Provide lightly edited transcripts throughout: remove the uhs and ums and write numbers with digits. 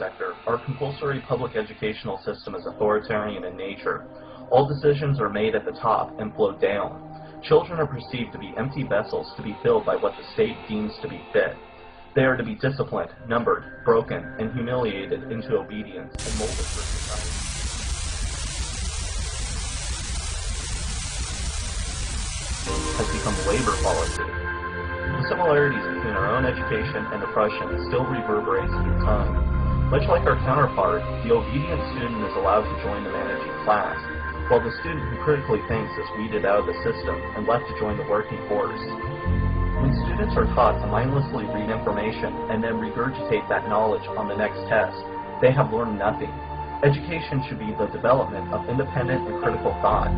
sector, our compulsory public educational system is authoritarian in nature. All decisions are made at the top and flow down. Children are perceived to be empty vessels to be filled by what the state deems to be fit. They are to be disciplined, numbered, broken, and humiliated into obedience and molded for society. Has become labor policy. The similarities between our own education and oppression still reverberates through time. Much like our counterpart, the obedient student is allowed to join the managing class, while the student who critically thinks is weeded out of the system and left to join the working force. When students are taught to mindlessly read information and then regurgitate that knowledge on the next test, they have learned nothing. Education should be the development of independent and critical thought.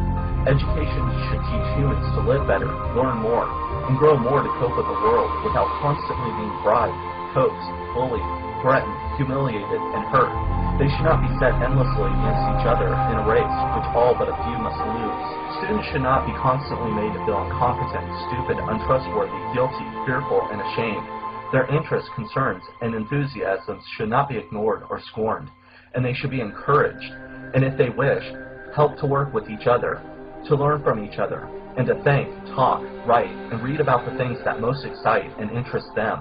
Education should teach humans to live better, learn more, and grow more to cope with the world without constantly being bribed, coaxed, bullied, threatened, humiliated, and hurt. They should not be set endlessly against each other in a race which all but a few must lose. Students should not be constantly made to feel incompetent, stupid, untrustworthy, guilty, fearful, and ashamed. Their interests, concerns, and enthusiasms should not be ignored or scorned, and they should be encouraged, and if they wish, helped to work with each other, to learn from each other, and to think, talk, write, and read about the things that most excite and interest them.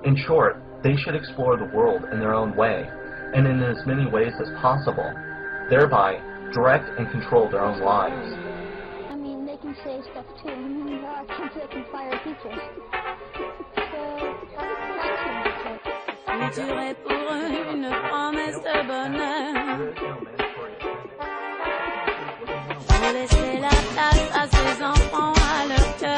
In short, they should explore the world in their own way, and in as many ways as possible, thereby direct and control their own lives. I mean, they can say stuff too. I mean, there are kids that can fire teachers. So, Durait pour eux une promesse de bonheur. Pour laisser la place à ces enfants à leur cœur.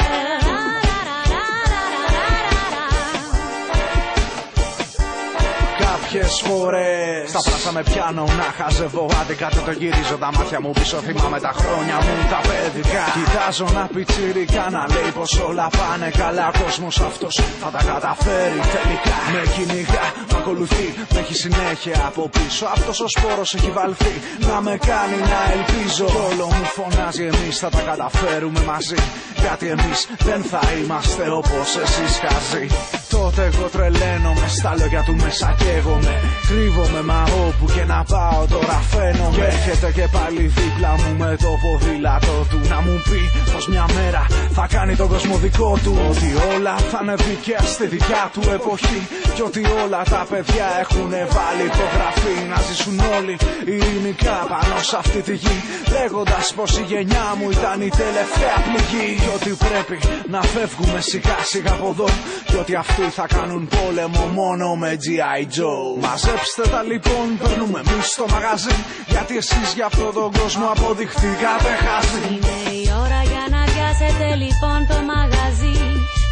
Κάποιες φορές στα πράσα με πιάνω να χαζεύω. Άντε κάτι το γυρίζω τα μάτια μου πίσω. Θυμάμαι τα χρόνια μου τα παιδικά. Κοιτάζω να πιτσιρικά να λέει πως όλα πάνε καλά. Ο κόσμος αυτός θα τα καταφέρει τελικά. Με κυνηγά, μ' ακολουθεί, με έχει συνέχεια από πίσω. Αυτός ο σπόρος έχει βαλθεί να με κάνει να ελπίζω. Όλο μου φωνάζει εμείς θα τα καταφέρουμε μαζί. Γιατί εμείς δεν θα είμαστε όπως εσείς χαζοί. Τότε εγώ τρελαίνομαι στα λόγια του μέσα καίγομαι. Κρύβομαι μα όπου και να πάω τώρα φαίνομαι. Και έρχεται και πάλι δίπλα μου με το ποδήλατο του να μου πει πως μια μέρα θα κάνει τον κόσμο δικό του. Ότι όλα θα είναι δικαία στη δικιά του εποχή. Και ότι όλα τα παιδιά έχουν βάλει υπογραφή να ζήσουν όλοι ειρηνικά πάνω σε αυτή τη γη. Λέγοντας πως η γενιά μου ήταν η τελευταία πληγή. Και ότι πρέπει να φεύγουμε σιγά σιγά από εδώ. Και ότι αυτοί θα κάνουν πόλεμο μόνο με G.I. Joe. Μαζέψτε τα λοιπόν, παίρνουμε εμείς στο μαγαζί. Γιατί εσείς για αυτόν τον κόσμο αποδειχθήκατε χαζοί. Είναι η ώρα για να πιάσετε λοιπόν το μαγαζί.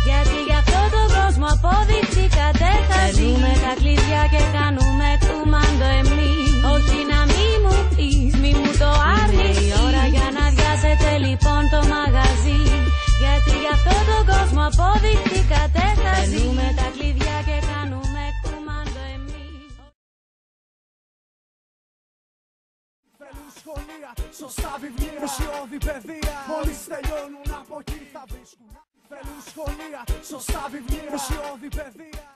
Γιατί για αυτόν τον κόσμο αποδειχθήκατε χαζοί. Παίρνουμε τα κλειδιά και κάνουμε κουμάντο εμείς. Όχι να μη μου πεις, μη μου το αρνηθείς. Είναι η ώρα για να πιάσετε λοιπόν το μαγαζί. Γιατί για αυτόν τον κόσμο αποδειχθήκατε χαζοί. Παίρνουμε τα κλειδιά και κάνουμε κουμάντο εμείς. Θέλουν σχολεία, σωστά βιβλία, ουσιώδη παιδεία. Μόλις τελειώνουν από εκεί θα βρίσκουν. Θέλουν σχολεία, σωστά βιβλία, ουσιώδη παιδεία.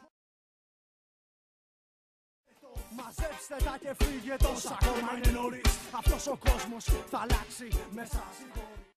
Μαζέψτε τα και φύγετε όσο ακόμα είναι νωρίς. Αυτός ο κόσμος θα αλλάξει μέσα σιγουρή.